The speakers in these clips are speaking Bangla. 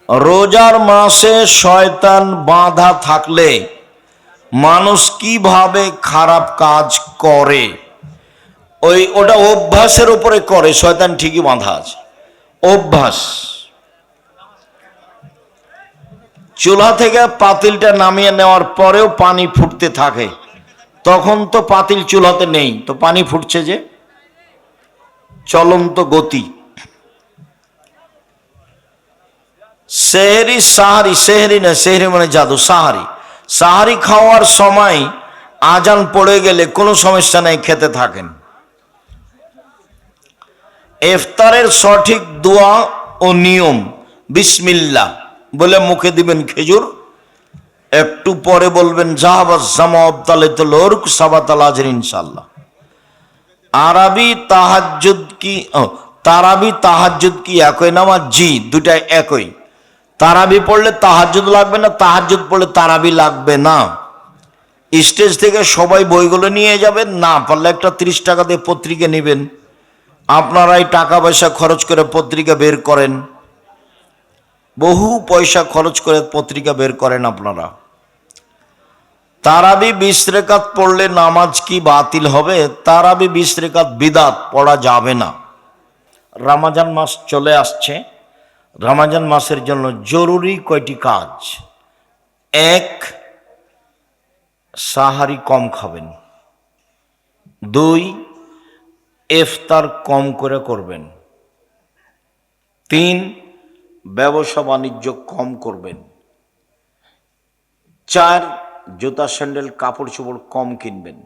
রোজার মাসে শয়তান বাঁধা থাকলে মানুষ কিভাবে খারাপ কাজ করে? ওটা অভ্যাসের উপরে করে। শয়তান ঠিকই বাঁধা আছে, অভ্যাস। চুলা থেকে পাতিলটা নামিয়ে নেওয়ার পরেও পানি ফুটতে থাকে, তখন তো পাতিল চুলাতে নেই, তো পানি ফুটছে যে, চলন্ত গতি। সেহরি সাহারি, সেহরি না, সেহরি মানে জাদু, সাহারি। সাহারি খাওয়ার সময় আজান পড়ে গেলে কোনো সমস্যা নেই, খেতে থাকেন। ইফতারের সঠিক দোয়া ও নিয়ম, বিসমিল্লাহ বলে মুখে দিবেন খেজুর, একটু পরে বলবেন জাহাবাজ জামা আবতালিতুল উরক সাবাতাল আজর ইনশাআল্লাহ। আরবি তাহাজ্জুদ কি তারাবি তাহাজ্জুদ কি একই নামাজ? জি, দুটাই একই। তারাবি পড়লে তাহাজ্জুদ লাগবে না, তাহাজ্জুদ পড়লে তারাবি লাগবে না। স্টেজ থেকে সবাই বইগুলো নিয়ে যাবেন, না পারলে একটা 30 টাকা দিয়ে পত্রিকা নেবেন। আপনারাই টাকা পয়সা খরচ করে পত্রিকা বের করেন, বহু পয়সা খরচ করে পত্রিকা বের করেন আপনারা। তারাবি 20 রাকাত পড়লে নামাজ কি বাতিল হবে? তারাবি 20 রাকাত বিদাত, পড়া যাবে না। রমজান মাস চলে আসছে, রমজান মাসের জন্য জরুরি কয়টি কাজ? 1, সাহারি কম খাবেন। 2, ইফতার কম করে করবেন। 3, ব্যবসা বাণিজ্য কম করবেন। 4, জুতা স্যান্ডেল কাপড় চোপড় কম কিনবেন।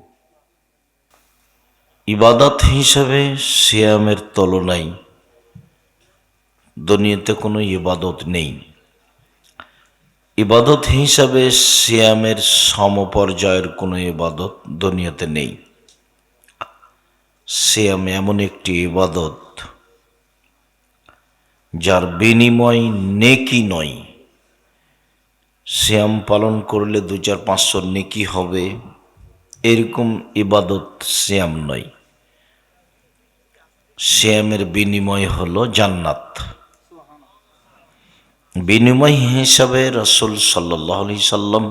ইবাদত হিসাবে সিয়ামের তুলনায় দুনিয়াতে কোনো ইবাদত নেই। ইবাদত হিসাবে সিয়ামের সমপর্যায়ের কোনো ইবাদত দুনিয়াতে নেই। সিয়াম এমন একটি ইবাদত যার বিনিময় নেকি নয়। সিয়াম পালন করলে 2-4-500 নেকি হবে, এরকম ইবাদত সিয়াম নয়। সিয়ামের বিনিময় হলো জান্নাত। বিনিময় হিসাবে রাসূল সাল্লাল্লাহু আলাইহি সাল্লাম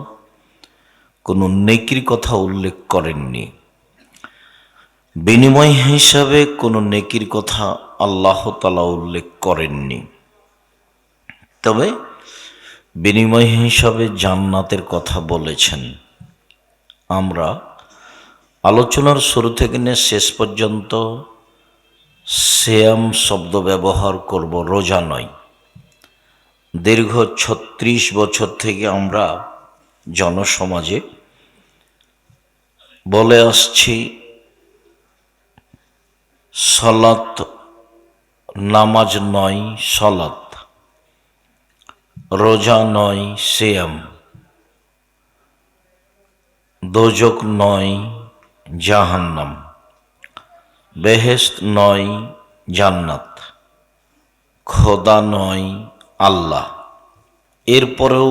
কোনো নেকির কথা উল্লেখ করেননি। বিনিময় হিসাবে কোনো নেকির কথা আল্লাহ তাআলা উল্লেখ করেননি। তবে বিনিময় হিসাবে জান্নাতের কথা বলেছেন। আমরা আলোচনার শুরু থেকে নিয়ে শেষ পর্যন্ত সিয়াম শব্দ ব্যবহার করব, রোজা নয়। দীর্ঘ 36 বছর থেকে আমরা জনসমাজে বলে আসছি সালাত নামাজ নয় সালাত, রোজা নয় সিয়াম, দোজক নয় জাহান্নাম, বেহেশত নয় জান্নাত, খোদা নয় আল্লাহ। এরপরেও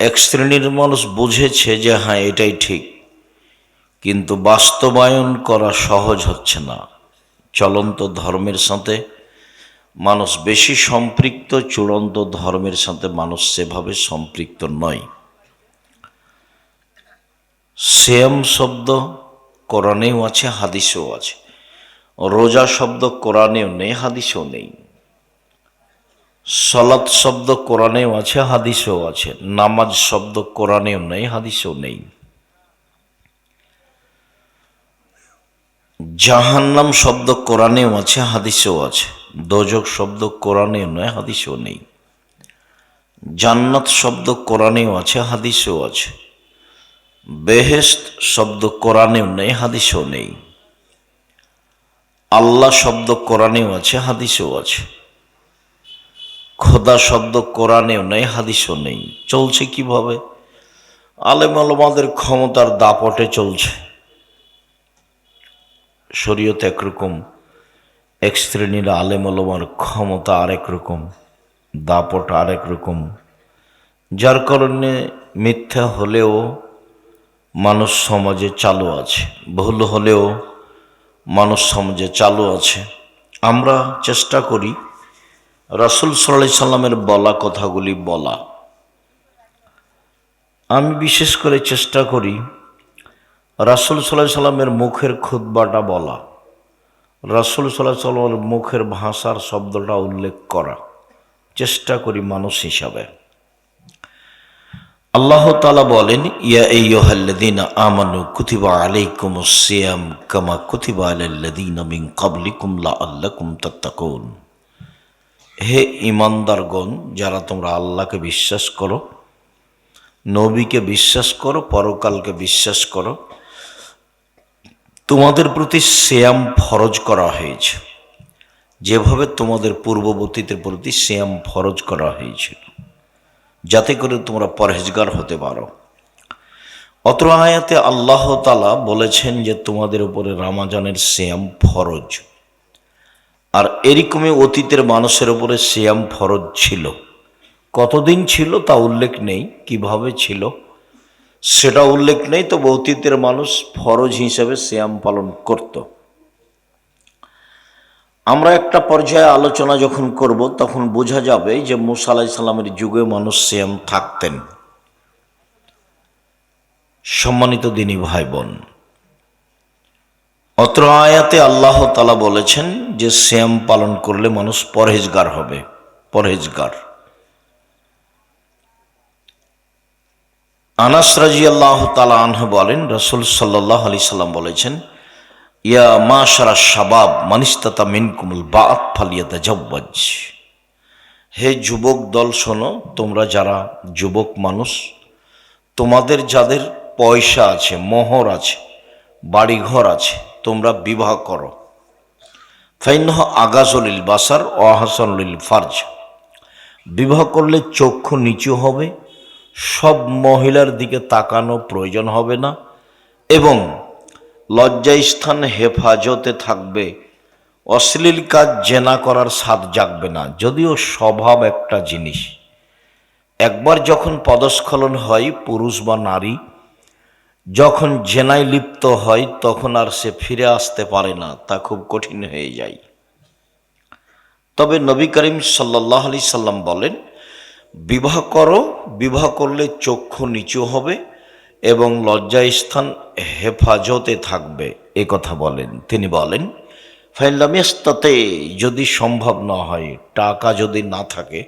এক শ্রেণীর মানুষ বুঝেছে যে হ্যাঁ এটাই ঠিক, কিন্তু বাস্তবায়ন করা সহজ হচ্ছে না। চলন্ত ধর্মের সাথে মানুষ বেশি সম্পৃক্ত, চূড়ান্ত ধর্মের সাথে মানুষ সেভাবে সম্পৃক্ত নয়। সিয়াম শব্দ কোরআনেও আছে, হাদিসেও আছে। রোজা শব্দ কোরআনেও নেই, হাদিসেও নেই। সালাত শব্দ কোরআনেও আছে, হাদিসেও আছে। নামাজ শব্দ কোরআনেও নেই, হাদিসেও নেই। জাহান্নাম শব্দ কোরআনেও আছে, হাদিসেও আছে। দোজক শব্দ কোরআনেও নয়, হাদিসেও নেই। জান্নাত শব্দ কোরআনেও আছে, হাদিসেও আছে। বেহেশত শব্দ কোরআনেও নেই, হাদিসেও নেই। আল্লাহ শব্দ কোরআনেও আছে, হাদিসেও আছে। খোদা শব্দ কোরআনেও নেই, হাদিসেও নেই। চলছে কিভাবে? আলেম ওলামাদের ক্ষমতার দাপটে চলছে। শরীয়ত একরকম, এক শ্রেণীর আলেম ওলামার ক্ষমতা আরেক রকম, দাপট আরেক রকম, যার কারণে মিথ্যা হলেও মানুষ সমাজে চালু আছে, ভুল হলেও মানুষ সমাজে চালু আছে। আমরা চেষ্টা করি রাসূল সাল্লাল্লাহু আলাইহি সাল্লামের বলা কথাগুলি বলা। আমি বিশেষ করে চেষ্টা করি রাসূল সাল্লাল্লাহু আলাইহি সাল্লামের মুখের খুতবাটা বলা, রাসূল সাল্লাল্লাহু আলাইহি সাল্লামের মুখের ভাষার শব্দটা উল্লেখ করা চেষ্টা করি মানুষ হিসাবে। আল্লাহ তাআলা বলেন, ইয়া আইয়ুহাল্লাযীনা আমানু কুতিবা আলাইকুমুস সিয়াম কামা কুতিবা আলাল্লাযীনা মিন ক্বাবলিকুম লাআল্লাকুম তাত্তাকুন। হে ঈমানদারগণ, যারা তোমরা আল্লাহকে বিশ্বাস করো, নবীকে বিশ্বাস করো, পরকালকে বিশ্বাস করো, তোমাদের প্রতি সিয়াম ফরজ করা হয়েছে যেভাবে তোমাদের পূর্ববর্তীদের প্রতি সিয়াম ফরজ করা হয়েছিল, যাতে করে তোমরা পরহেজগার হতে পারো। অত্র আয়াতে আল্লাহ তাআলা বলেছেন যে তোমাদের উপরে রমজানের সিয়াম ফরজ। আর এরকমই অতীতের মানুষের উপরে সিয়াম ফরজ ছিল। কতদিন ছিল তা উল্লেখ নেই, কিভাবে ছিল সেটা উল্লেখ নেই, তবে অতীতের মানুষ ফরজ হিসেবে সিয়াম পালন করত। আমরা একটা পর্যায়ে আলোচনা যখন করব তখন বোঝা যাবে যে মুসা আলাইহিস সালামের যুগে মানুষ সিয়াম থাকতেন। সম্মানিত দিনী ভাই বোন, অত্র আয়াতে আল্লাহ তাআলা বলেছেন যে সিয়াম পালন করলে মানুষ পরহেজগার হবে, পরহেজগার। আনাস রাদিয়াল্লাহু তাআলা আনহু বলেন, রাসূল সাল্লাল্লাহু আলাইহি সাল্লাম বলেছেন, ইয়া মাশারা শাবাব মান ইসতাতা মিনকুমুল বাআত ফালিয়াতাজাওয়াজ। হে যুবক দল শোনো, তোমরা যারা যুবক মানুষ, তোমাদের যাদের পয়সা আছে, মোহর আছে, বাড়িঘর আছে, তোমরা বিবাহ করো। ফাইন্নাহু আগাযুলিল বাসার ওয়া আহসানুল ফারজ। বিবাহ করলে চক্ষু নিচু হবে, সব মহিলার দিকে তাকানো প্রয়োজন হবে না, এবং লজ্জাস্থান হেফাজতে থাকবে, অশ্লীল কাজ জেনা করার স্বাদ জাগবে না। যদিও স্বভাব একটা জিনিস, একবার যখন পদস্খলন হয়, পুরুষ বা নারী যখন জেনায় লিপ্ত হয় তখন আর সে ফিরে আসতে পারে না, তা খুব কঠিন হয়ে যায়। তবে নবী করিম সাল্লাল্লাহু আলাইহি সাল্লাম বলেন, বিবাহ করো, বিবাহ করলে চক্ষু নিচু হবে এবং লজ্জাস্থান হেফাজতে থাকবে, এ কথা বলেন। তিনি বলেন, ফাইন লাম ইয়াস্তাতি, যদি সম্ভব না হয়, টাকা যদি না থাকে,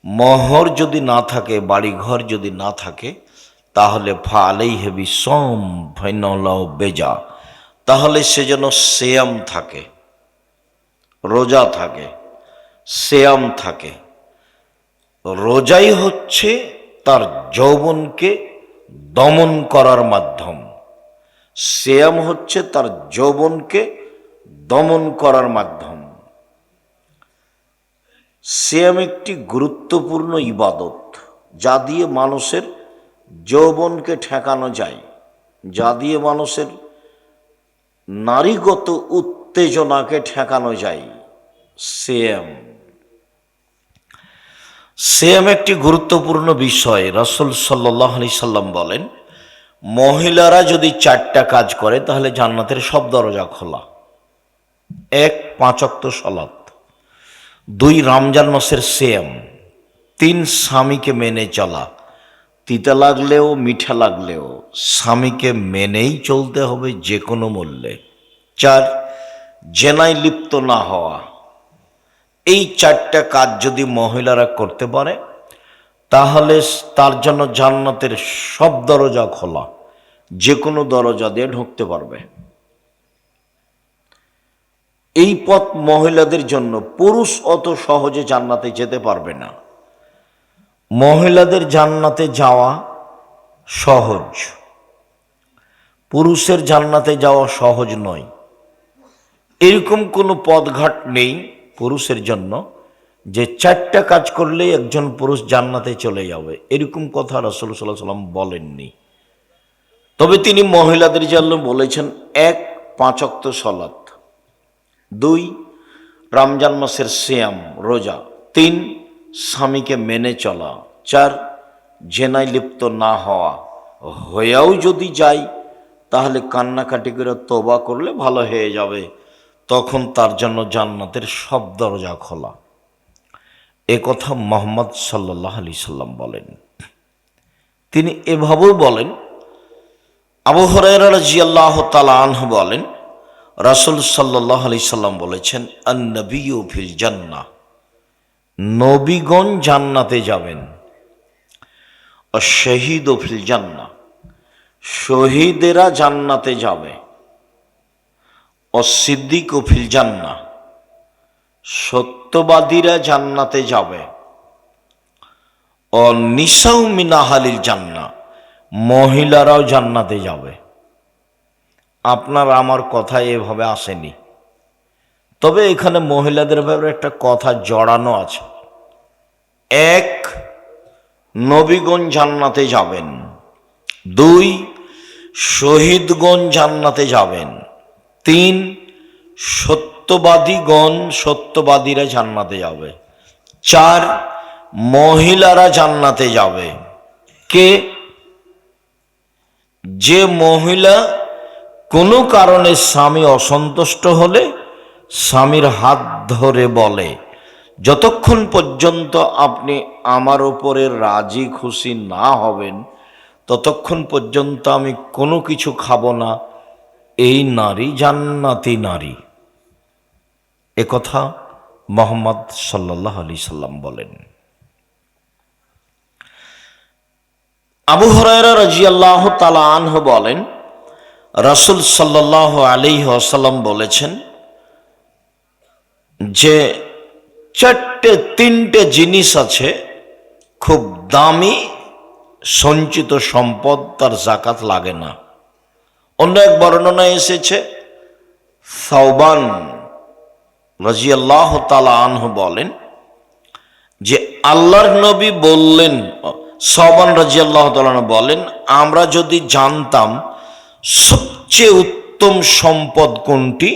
মোহর যদি না থাকে, বাড়িঘর যদি না থাকে, তাহলে ফালাইহি বিসওম ফাইনাল্লাহু বেজা, তাহলে সে যেন সিয়াম থাকে, রোজা থাকে, সিয়াম থাকে। রোজাই হচ্ছে তার যৌবনকে দমন করার মাধ্যম, সিয়াম হচ্ছে তার যৌবনকে দমন করার মাধ্যম। সিয়াম একটি গুরুত্বপূর্ণ ইবাদত, যা দিয়ে মানুষের যৌবনকে ঠেকানো যায়, যা দিয়ে মানুষের নারীগত উত্তেজনাকে ঠেকানো যায়। সিয়াম একটি গুরুত্বপূর্ণ বিষয়। রাসূল সাল্লাল্লাহু আলাইহি সাল্লাম বলেন, মহিলারা যদি 4টা কাজ করে তাহলে জান্নাতের সব দরজা খোলা। 1. 5 ওয়াক্ত সালাত, 2. রমজান মাসের সিয়াম, 3. স্বামীকে মেনে চলা, তিতা লাগলেও মিঠা লাগলেও স্বামীকে মেনেই চলতে হবে যে কোনো মূল্যে। 4. জেনায় লিপ্ত না হওয়া। এই 4টা কাজ যদি মহিলারা করতে পারে তাহলে তার জন্য জান্নাতের সব দরজা খোলা, যে কোনো দরজা দিয়ে ঢুকতে পারবে। এই পথ মহিলাদের জন্য, পুরুষ অত সহজে জান্নাতে যেতে পারবে না। মহিলাদের জান্নাতে যাওয়া সহজ, পুরুষের জান্নাতে যাওয়া সহজ নয়। এরকম কোনো পথঘাট নেই পুরুষের জন্য যে 4টা কাজ করলে একজন পুরুষ জান্নাতে চলে যাবে, এরকম কথা রাসূল সাল্লাল্লাহু আলাইহি সাল্লাম বলেননি। তবে তিনি মহিলাদের জন্য বলেছেন, 1. 5 ওয়াক্ত সালাত, 2. রমজান মাসের সিয়াম রোজা, 3. স্বামীকে মেনে চলা, 4. জেনায় লিপ্ত না হওয়া। হয়েও যদি যায় তাহলে কান্নাকাটি করে তওবা করলে ভালো হয়ে যাবে, তখন তার জন্য জান্নাতের সব দরজা খোলা। এ কথা মুহাম্মদ সাল্লাল্লাহু আলাইহি সাল্লাম বলেন। তিনি এভাবেও বলেন, আবু হুরায়রা রাদিয়াল্লাহু তাআলা আনহু বলেন, রাসূল সাল্লাল্লাহু আলাইহি সাল্লাম বলেছেন, আন-নবিয়্যু ফিল জান্নাহ, নবীগণ জান্নাতে যাবেন। আশ-শাহীদু ফিল জান্নাহ, শহীদেরা জান্নাতে যাবে। অস-সিদ্দীকু ফিল জান্নাহ, সত্যবাদীরা জান্নাতে যাবে। অন-নিসাউ মিন আহলিল জান্নাহ, মহিলারাও জান্নাতে যাবে। আপনার আমার কথা এভাবে আসেনি, তবে এখানে মহিলাদের ব্যাপারে একটা কথা জড়ানো আছে। এক, নবীগণ জান্নাতে যাবেন। দুই, শহীদগণ জান্নাতে যাবেন। তিন, সত্যবাদীরা জান্নাতে যাবে। চার, মহিলারা জান্নাতে যাবে। কে? যে মহিলা কোনো কারণে স্বামী অসন্তুষ্ট হলে স্বামীর হাত ধরে বলে, যতক্ষণ পর্যন্ত আপনি আমার উপরে রাজি খুশি না হবেন ততক্ষণ পর্যন্ত আমি কোনো কিছু খাবো না, এই নারী জান্নাতি নারী। এ কথা মুহাম্মদ সাল্লাল্লাহু আলাইহি সাল্লাম বলেন। আবু হুরায়রা রাদিয়াল্লাহু তাআলা আনহু বলেন, রাসূল সাল্লাল্লাহু আলাইহি ওয়াসাল্লাম বলেছেন যে তিনটে জিনিস আছে খুব দামি, সঞ্চিত সম্পদ, তার যাকাত লাগে না। অন্য এক বর্ণনায় এসেছে, সাওবান রাদিয়াল্লাহু তাআলা আনহু বলেন যে আল্লাহর নবী বললেন, সাওবান রাদিয়াল্লাহু তাআলা আনহু বলেন, আমরা যদি জানতাম সবচেয়ে উত্তম সম্পদ কোনটি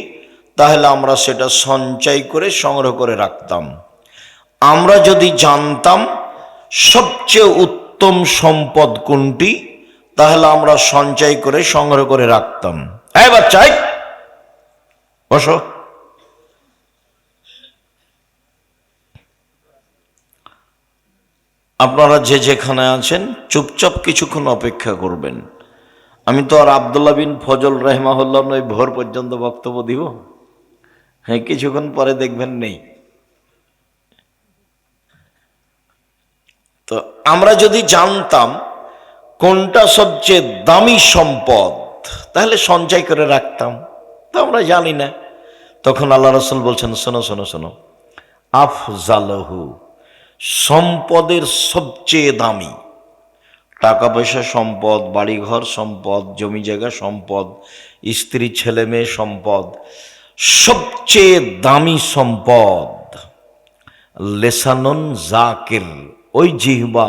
তাহলে আমরা সেটা সঞ্চয় করে সংগ্রহ করে রাখতাম। আমরা যদি জানতাম সবচেয়ে উত্তম সম্পদ কোনটি তাহলে আমরা সঞ্চয় করে সংগ্রহ করে রাখতাম। এই বাচ্চা, বসো। আপনারা যে যেখানে আছেন চুপচাপ কিছুক্ষণ অপেক্ষা করবেন। আমি তো আর আব্দুল্লাহ বিন ফজল রাহিমাহুল্লাহ নয় ভোর পর্যন্ত বক্তব্য দিব। হ্যাঁ, কিছুক্ষণ পরে দেখবেন নেই। তো আমরা যদি জানতাম কোনটা সবচেয়ে দামি সম্পদ তাহলে সঞ্চয় করে রাখতাম, তো আমরা জানি না। তখন আল্লাহ রাসূল বলছেন, শোনো শোনো শোনো, আফজালহু, সম্পদের সবচেয়ে দামি, টাকা পয়সা সম্পদ, বাড়িঘর সম্পদ, জমি জায়গা সম্পদ, স্ত্রী ছেলে মেয়ে সম্পদ, সবচেয়ে দামি সম্পদ লেসানুন জাকির, ওই জিহ্বা,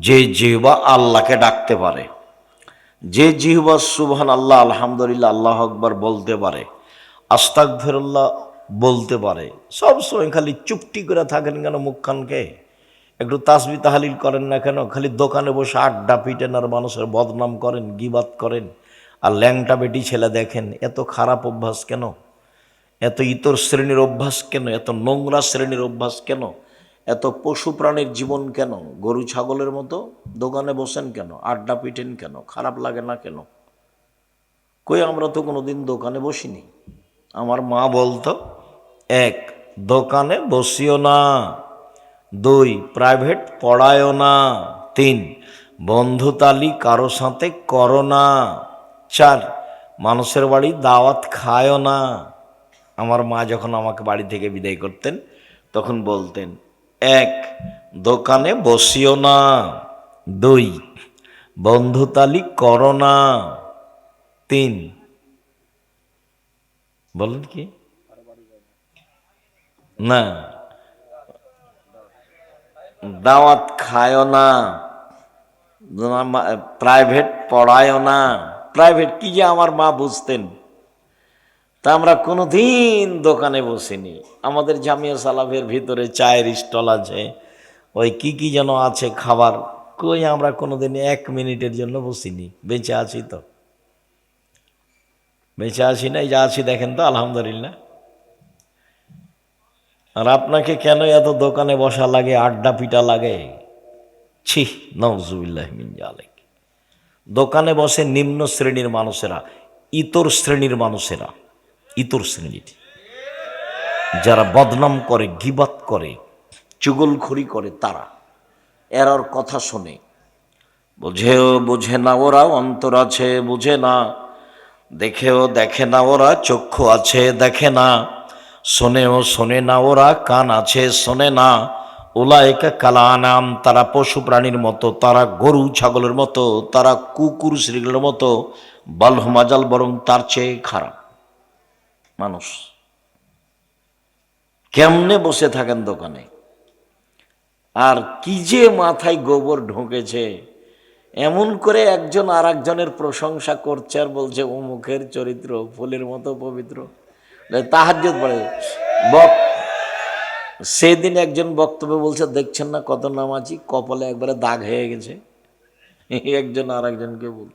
যে জিহ্বা আল্লাহকে ডাকতে পারে, যে জিহ্বা সুবহানাল্লাহ, আলহামদুলিল্লাহ, আল্লাহু আকবার বলতে পারে, আস্তাগফিরুল্লাহ বলতে পারে। সব সময় খালি চুপটি করে থাকেন কেন? মুখখানকে একটু তাসবিহ তাহলিল করেন না কেন? খালি দোকানে বসে আড্ডা পিটেন আর মানুষের বদনাম করেন, গীবাত করেন, আর ল্যাংটা বেটি ছেলে দেখেন। এত খারাপ অভ্যাস কেন? এত ইতর শ্রেণীর অভ্যাস কেন? এত নোংরা শ্রেণীর অভ্যাস কেন? এত পশু প্রাণীর জীবন কেন? গরু ছাগলের মতো দোকানে বসেন কেন? আড্ডা পিটেন কেন? খারাপ লাগে না কেন? কই, আমরা তো কোনোদিন দোকানে বসিনি। আমার মা বলতো, এক, দোকানে বসিও না। দুই, প্রাইভেট পড়ায়ও না। তিন, বন্ধুতালি কারো সাথে করো না। চার, মানুষের বাড়ি দাওয়াত খায়ও না। আমার মা যখন আমাকে বাড়ি থেকে বিদায় করতেন তখন বলতেন, এক, দোকানে বসিও না। দুই, বন্ধুতালি করো না। তিন, বলেন কি না, দাওয়াত খায়ও না, প্রাইভেট পড়ায়ও না। প্রাইভেট কি যে আমার মা বুঝতেন। তা আমরা কোনোদিন দোকানে বসিনি। আমাদের জামিয়া সালাফের ভিতরে চায়ের স্টল আছে, ওই কি যেন আছে খাবার, কই আমরা কোনোদিন 1 মিনিটের জন্য বসিনি। বেঁচে আছি তো, বেঁচে আছি না? এই যা আছি দেখেন তো, আলহামদুলিল্লাহ। আর আপনাকে কেন এত দোকানে বসা লাগে, আড্ডা পিটা লাগে? ছি, নাউজুবিল্লাহ মিন জালিক। দোকানে বসে নিম্ন শ্রেণীর মানুষেরা, ইতর শ্রেণীর মানুষেরা, ইতর শ্রেণীর যারা বদনাম করে, গীবাত করে, চুগলখড়ি করে, তারা এরার কথা শোনে। বোঝেও বোঝে না ওরা, অন্তর আছে বুঝে না, দেখেও দেখে না ওরা, চক্ষু আছে দেখে না, শোনেও শোনে না ওরা, কান আছে শোনে না। উলাইকা কালা আনাম, তারা পশু প্রাণীর মতো, তারা গরু ছাগলের মতো, তারা কুকুর শ্রীগুলোর মতো, বালহুমাজাল, বরং তার চেয়ে খারাপ মানুষ। কেমনে বসে থাকেন দোকানে, আর কি যে মাথায় গোবর ঢুকেছে, এমন করে একজন আর একজনের প্রশংসা করছে আর বলছে অমুকের চরিত্র ফুলের মতো পবিত্র, তাহাজ্জুদ পড়ে। সেদিন একজন বক্তব্য বলছে, দেখছেন না কত নামাজি, কপালে একবারে দাগ হয়ে গেছে। একজন আর একজনকে বল,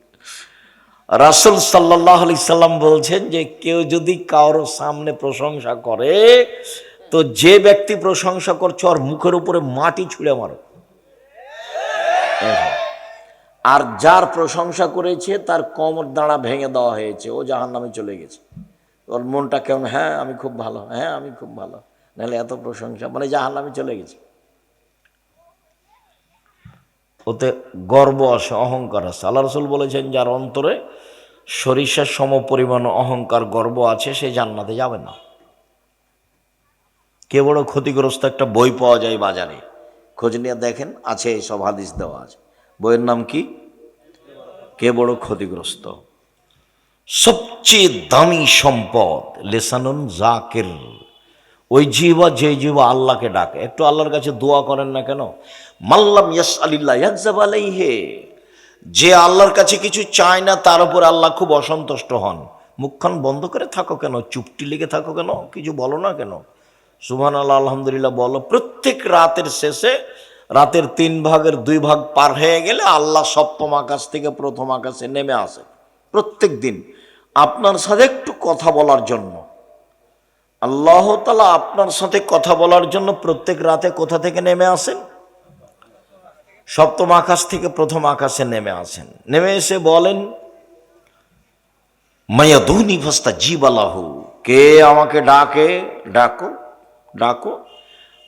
রাসূল সাল্লাল্লাহু আলাইহি সাল্লাম বলছেন যে কেউ যদি কারো সামনে প্রশংসা করে, তো যে ব্যক্তি প্রশংসা করছে ওর মুখের উপরে মাটি ছুঁড়ে মারো, আর যার প্রশংসা করেছে তার কোমর দাঁড়া ভেঙে দেওয়া হয়েছে, ও জাহান্নামে চলে গেছে। ওর মনটা কেমন, হ্যাঁ আমি খুব ভালো, হ্যাঁ আমি খুব ভালো, নাহলে এত প্রশংসা, মানে জাহান্নামে চলে গেছে। ওতে গর্ব আছে, অহংকার আছে। আল্লাহ রাসূল বলেছেন, যার অন্তরে সরিষার সম পরিমাণ অহংকার, গর্ব আছে, সে জান্নাতে যাবে না। কে বড় ক্ষতিগ্রস্ত, একটা বই পাওয়া যায় বাজারে, খোঁজ নিয়ে দেখেন, আছে সব হাদিস দেওয়া আছে। বইয়ের নাম কি? কে বড় ক্ষতিগ্রস্ত। সবচেয়ে দামি সম্পদ লিসানুন জাকির, ওই জিহ্বা, যে জিহ্বা আল্লাহকে ডাকে। একটু আল্লাহর কাছে দোয়া করেন না কেন? মাল্লাম ইয়াসআলিল্লাহ ইয়াগযাব আলাইহি, যে আল্লাহর কাছে কিছু চায় না তার উপর আল্লাহ খুব অসন্তুষ্ট হন। মুখখান বন্ধ করে থাকো কেন, চুপটি লেগে থাকো কেন, কিছু বলো না কেন? সুবহানাল্লাহ, আলহামদুলিল্লাহ বলো। প্রত্যেক রাতের শেষে, রাতের 3 ভাগের 2 ভাগ পার হয়ে গেলে আল্লাহ সপ্তম আকাশ থেকে প্রথম আকাশে নেমে আসে প্রত্যেক দিন আপনার সাথে একটু কথা বলার জন্য। আল্লাহ তাআলা আপনার সাথে কথা বলার জন্য প্রত্যেক রাতে কোথা থেকে নেমে আসেন? সপ্তম আকাশ থেকে প্রথম আকাশে নেমে আসেন। নেমে এসে বলেন, মায়াদুনি ফাস্তাজিব লাহু, কে আমাকে ডাকে, ডাকো ডাকো,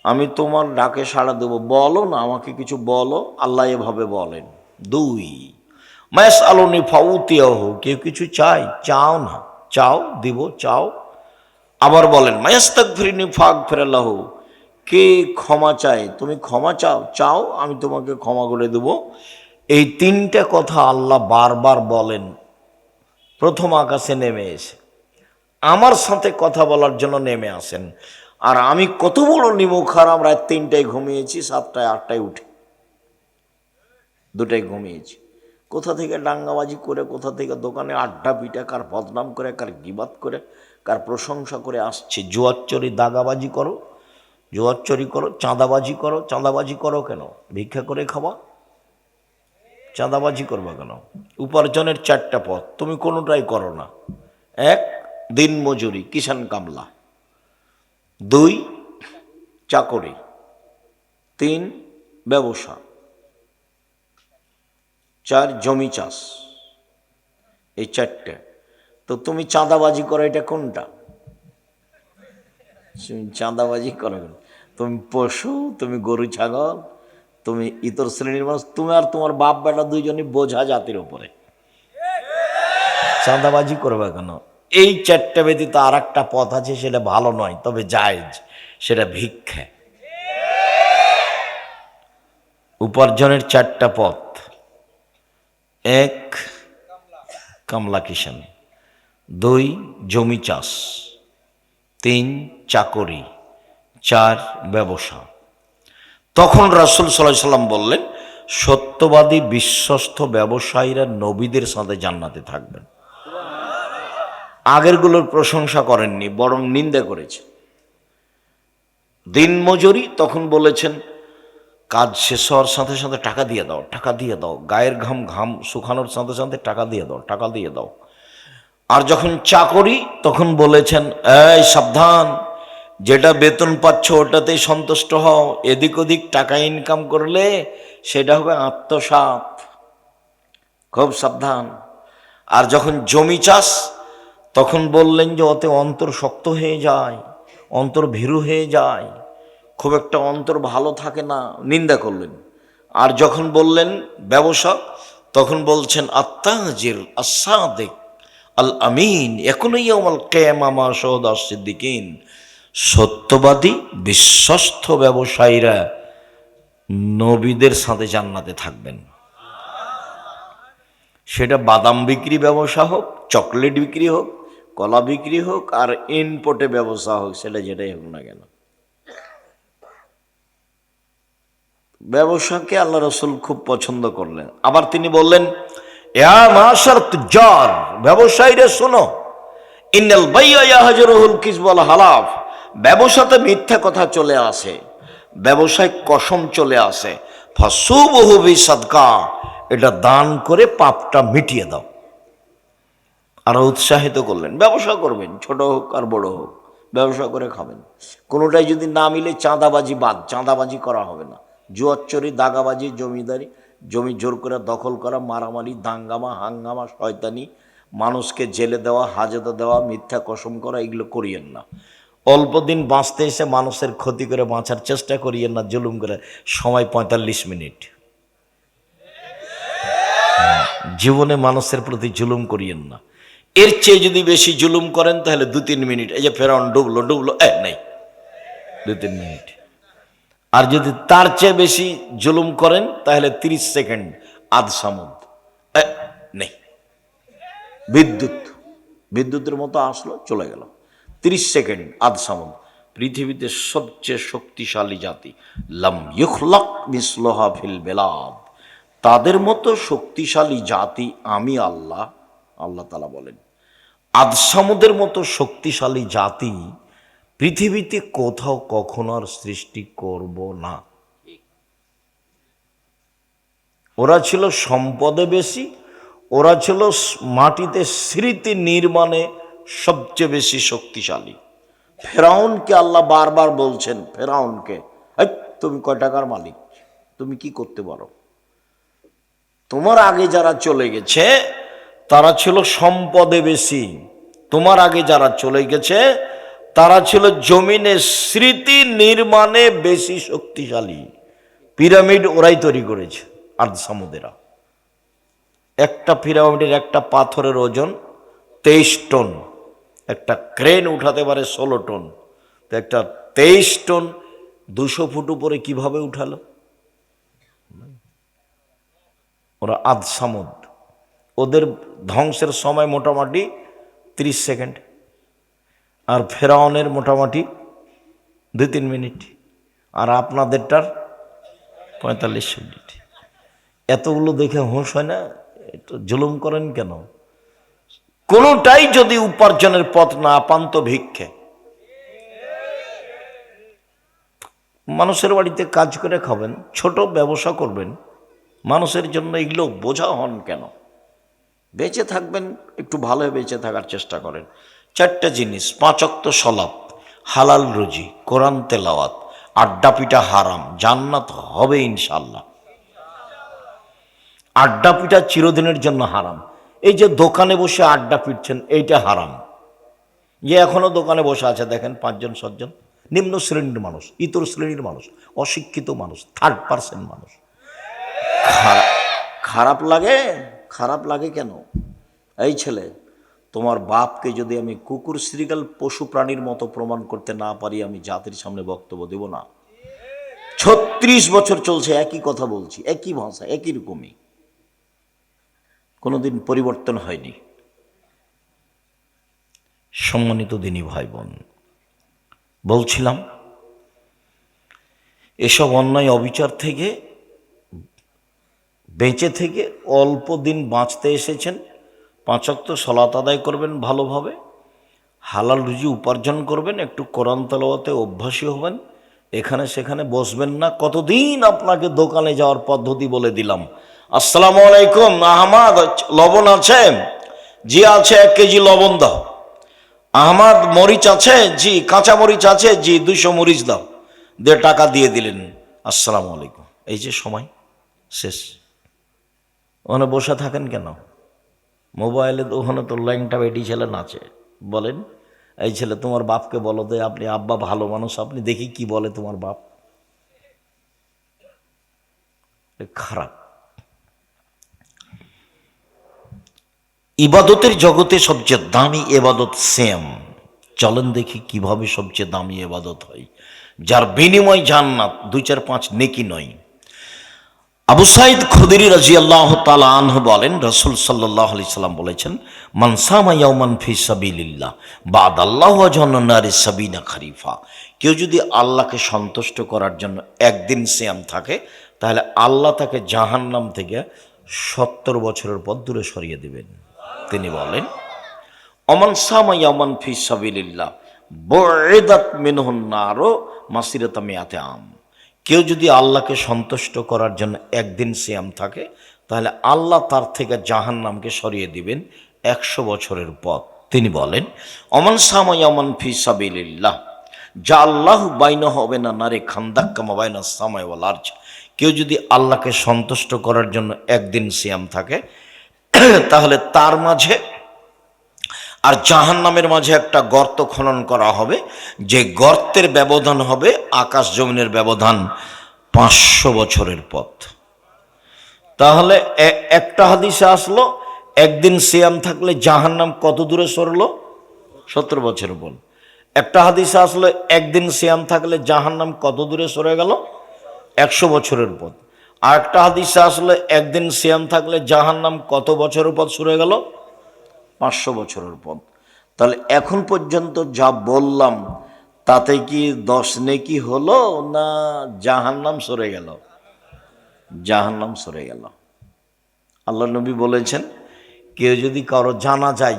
আমি তোমার ডাকে সাড়া দেবো, বলো না, আমাকে কিছু বলো। আল্লাহ এভাবে বলেন। 2, মায়াসআলুনি ফাউতিয়াহু, কেউ কিছু চাই, চাও না, চাও দিব, চাও। আবার বলেন, মায়াস্তাগফিরনি ফাগফিরলাহু, কে ক্ষমা চায়, তুমি ক্ষমা চাও, চাও আমি তোমাকে ক্ষমা করে দেব। এই 3টা কথা আল্লাহ বারবার বলেন প্রথম আকাশে নেমে এসে, আমার সাথে কথা বলার জন্য নেমে আসেন। আর আমি কত বড় নিমুখারাম, রাত 3টায় ঘুমিয়েছি, 7টায় 8টায় উঠে, 2টায় ঘুমিয়েছি। কোথা থেকে ডাঙ্গাবাজি করে, কোথা থেকে দোকানে আড্ডা পিটা, কার বদনাম করে, কার গীবাত করে, কার প্রশংসা করে আসছে। জুয়াচ্চরি, দাগাবাজি করো, জুয়াচ্চরি করো, চাঁদাবাজি করো। চাঁদাবাজি করো কেন? ভিক্ষা করে খাওয়া, চাঁদাবাজি করবা কেন? উপার্জনের 4টা পথ, তুমি কোনোটাই করো না। 1, দিন মজুরি, কিষান কামলা। 2, চাকরি। 3, ব্যবসা। 4, জমি চাষ। এই 4টে। তো তুমি চাঁদাবাজি করো, এটা কোনটা? চাঁদাবাজি করো, তুমি পশু, তুমি গরু ছাগল, তুমি ইতর শ্রেণীর মানুষ, তুমি আর তোমার বাপ বেটা দুইজনই বোঝা জাতির উপরে। চাঁদাবাজি করবে কেন? এই 4টে ব্যতীত আর একটা পথ আছে, সেটা ভালো নয় তবে জায়েজ, সেটা ভিক্ষা। উপার্জনের 4টা পথ: 1, কামলা কিষান। 2, জমি চাষ। 3, চাকরি। 4, ব্যবসা। তখন রাসূল সাল্লাল্লাহু আলাইহি সাল্লাম বললেন, সত্যবাদী বিশ্বস্ত ব্যবসায়ীরা নবীদের সাথে জান্নাতে থাকবেন। আগেরগুলোর প্রশংসা করেননি, বরং নিন্দা করেছে। দিন মজুরি, তখন বলেছেন কাজ শেষ হওয়ার সাথে সাথে টাকা দিয়ে দাও, টাকা দিয়ে দাও, গায়ের ঘাম শুকানোর সাথে সাথে টাকা দিয়ে দাও, টাকা দিয়ে দাও। আর যখন চাকরি, তখন বলেছেন এই সাবধান, যেটা বেতন পাচ্ছ ওটাতেই সন্তুষ্ট হও, এদিক ওদিক টাকা ইনকাম করলে সেটা হবে আত্মসাৎ, খুব সাবধান। আর যখন জমি চাষ, তখন বললেন যে ওতে অন্তর শক্ত হয়ে যায়, অন্তর ভীরু হয়ে যায়, খুব একটা অন্তর ভালো থাকে না, নিন্দা করলেন। আর যখন বললেন ব্যবসা, তখন বলছেন আত্তাজির আসাদিক আল আমিন এখনই ইয়াউমাল কিয়ামা মা শাহাদা সিদ্দিকিন, সত্যবাদী বিশ্বস্ত ব্যবসায়ীরা নবীদের সাথে জান্নাতে থাকবেন। সেটা বাদাম বিক্রি ব্যবসা হোক, চকলেট বিক্রি হোক, কলা বিক্রি হোক, আর ইনপোর্টে ব্যবসা হোক, সেটা যেটাই হোক না কেন, ব্যবসাকে আল্লাহ রসুল খুব পছন্দ করলেন। আবার তিনি বললেন, ইয়া মাশার তুজ্জার, ব্যবসায়ীরা শোনো, ইন্নাল বাইয়া ইয়াহজুরুল কিসব ওয়াল হালাফ, ব্যবসাতে মিথ্যা কথা চলে আসে, ব্যবসায় কসম চলে আসে, ফাসুবহু বিসাদকা, এটা দান করে পাপটা মিটিয়ে দাও। আরো উৎসাহিত করলেন, ব্যবসা করবেন, ছোট হোক আর বড় হোক, ব্যবসা করে খাবেন। কোনোটাই যদি না মিলে চাঁদাবাজি বাদ, চাঁদাবাজি করা হবে না, জুয়াচুরি, দাগাবাজি, জমিদারি, জমি জোর করে দখল করা, মারামারি, দাঙ্গামা, হাঙ্গামা, শয়তানি, মানুষকে জেলে দেওয়া, হাজতে দেওয়া, মিথ্যা কসম করা, এগুলো করিয়েন না। অল্প দিন বাঁচতে এসে মানুষের ক্ষতি করে বাঁচার চেষ্টা করিয়েন না, জুলুম করে। সময় 45 মিনিট, জীবনে মানুষের প্রতি জুলুম করিয়েন না। এর চেয়ে যদি বেশি জুলুম করেন তাহলে 2-3 মিনিট, এই যে ফেরাউন ডুবলো ডুবলো, নেই 2-3 মিনিট। আর যদি তার চেয়ে বেশি জুলুম করেন তাহলে 30 সেকেন্ড, আধ সামুদ, নেই। বিদ্যুতের মতো আসলো, চলে গেল, 30 সেকেন্ড, আধ সামুদ। পৃথিবীতে সবচেয়ে শক্তিশালী জাতি, লাম ইখলাক মিসলুহা ফিল বিলাদ, তাদের মতো শক্তিশালী জাতি আমি আল্লাহ, আল্লাহ তাআলা বলেন, আদ সামুদের মতো শক্তিশালী জাতি পৃথিবীতে কোথাও কখনো আর সৃষ্টি করব না। ওরা ছিল সম্পদে বেশি, ওরা ছিল মাটিতে স্মৃতি নির্মাণে সবচেয়ে বেশি শক্তিশালী। ফেরাউনকে আল্লাহ বারবার বলছেন, ফেরাউনকে, তুমি কয় টাকার মালিক, তুমি কি করতে পারো? তোমার আগে যারা চলে গেছে তারা ছিল সম্পদে বেশি, তোমার আগে যারা চলে গেছে তারা ছিল জমিনে স্মৃতি নির্মাণে বেশি শক্তিশালী। পিরামিড ওরাই তৈরি করেছে, আদ সামুদেরা। একটা পিরামিডের একটা পাথরের ওজন 23 টন, একটা ক্রেন উঠাতে পারে 16 টন, তো একটা 23 টন 200 ফুট উপরে কিভাবে উঠালো? ওরা আদ সামুদ, ওদের ধ্বংসের সময় মোটামুটি 30 সেকেন্ড, আর ফেরাউনের মোটামুটি 2-3 মিনিট, আর আপনাদেরটার 45 মিনিট। এতগুলো দেখে হুঁশ হয় না? একটু জুলুম করেন কেন? কোনোটাই যদি উপার্জনের পথ না পান তো ভিক্ষে। মানুষের বাড়িতে কাজ করে খাবেন, ছোট ব্যবসা করবেন, মানুষের জন্য এগুলো বোঝা হন কেন? বেঁচে থাকবেন, একটু ভালোভাবে বেঁচে থাকার চেষ্টা করেন। 4টা জিনিস, 5 ওয়াক্ত সালাত, হালাল রুজি, কোরআন তেলাওয়াত, আড্ডা পিটা হারাম, জান্নাত হবে ইনশাল্লাহ। আড্ডা পিটা চিরদিনের জন্য হারাম। এই যে দোকানে বসে আড্ডা পিটছেন, এইটা হারাম। যে এখনো দোকানে বসে আছে দেখেন 5-7 জন, নিম্ন শ্রেণীর মানুষ, ইতর শ্রেণীর মানুষ, অশিক্ষিত মানুষ, 3rd-person মানুষ। খারাপ লাগে? খারাপ লাগে কেন? এই ছেলে, তোমার বাপকে যদি আমি কুকুর, শ্রীগাল, পশু প্রাণীর মতো প্রমাণ করতে না পারি, আমি জাতির সামনে বক্তব্য দেব না। 36 বছর চলছে একই কথা বলছি, একই ভাষা, একই রকমই, কোনোদিন পরিবর্তন হয়নি। সম্মানিত দিনী ভাই বোন, বলছিলাম এসব অন্যায় অবিচার থেকে বেঁচে থেকে অল্প দিন বাঁচতে এসেছেন। 5 ওয়াক্ত সালাত আদায় করবেন ভালোভাবে, হালাল রুজি উপার্জন করবেন, একটু কোরআন তেলাওয়াতে অভ্যাসী হবেন, এখানে সেখানে বসবেন না। কতদিন আপনাকে দোকানে যাওয়ার পদ্ধতি বলে দিলাম। আসসালামু আলাইকুম, আহমদ লবণ আছে? জি আছে, 1 কেজি লবণ দাও। আহমদ মরিচ আছে? জি। কাঁচা মরিচ আছে? জি। 200 মরিচ দাও। টাকা দিয়ে দিলেন, আসসালামু আলাইকুম। এই যে সময় শেষ। ওখানে বসে থাকেন কেন? মোবাইলে ওখানে তো ল্যাংটা বেটি ছেলে নাচে। বলেন, এই ছেলে তোমার বাপকে বলো তো, আপনি আব্বা ভালো মানুষ, আপনি দেখি কি বলে তোমার বাপ। খারাপ। ইবাদতের জগতে সবচেয়ে দামি এবাদত সিয়াম। চলেন দেখি কিভাবে সবচেয়ে দামি এবাদত হয়, যার বিনিময় জান্নাত, 2, 4, 5 নেকি নয়। আবু সাইদ খুদরি রাদিয়াল্লাহু তাআলা আনহু বলেন, রাসূল সাল্লাল্লাহু আলাইহি সাল্লাম বলেছেন, মান সামা ইয়াওমান ফি সাবিলিল্লাহ বাদাল্লাহু ওয়াজহান নারি সাবিনা খরিফা। কেউ যদি আল্লাহকে সন্তুষ্ট করার জন্য একদিন সিয়াম থাকে, তাহলে আল্লাহ তাকে জাহান্নাম থেকে 70 বছরের পথ দূরে সরিয়ে দিবেন। তিনি বলেন, অমান সামা ইয়াওমান ফি সাবিলিল্লাহ বুইদাত মিনহুন নারু মাসিরাতা মিয়াতে আম। কেউ যদি আল্লাহকে সন্তুষ্ট করার জন্য একদিন সিয়াম থাকে, তাহলে আল্লাহ তার থেকে জাহান্নামকে সরিয়ে দিবেন 100 বছরের পথ। তিনি বলেন, অমান সামা ইয়াওমান ফি সাবিলিল্লাহ যা আল্লাহু বাইনা হবে না নারে খান্দাক কামা বাইনা সামাই ওয়াল আরজ। কেউ যদি আল্লাহকে সন্তুষ্ট করার জন্য একদিন সিয়াম থাকে, তাহলে তার মাঝে আর জাহান্নামের মাঝে একটা গর্ত খনন করা হবে, যে গর্তের ব্যবধান হবে আকাশ জমিনের ব্যবধান 500 বছরের পথ। তাহলে একটা হাদিসে আসলো, একদিন সিয়াম থাকলে জাহান্নাম কত দূরে সরলো? 70 বছরের পর। একটা হাদিসে আসলো, একদিন সিয়াম থাকলে জাহান্নাম কত দূরে সরে গেল? 100 বছরের পথ। আর একটা হাদিসে আসলে একদিন সিয়াম থাকলে জাহান্নাম কত বছরের পথ সরে গেল? 500 বছরের পথ। তাহলে এখন পর্যন্ত যা বললাম, তাতে কি 10 নেকি হলো, না জাহান্নাম সরে গেল? জাহান্নাম সরে গেল। আল্লাহ নবী বলেছেন, কেউ যদি কারো জানা যায়,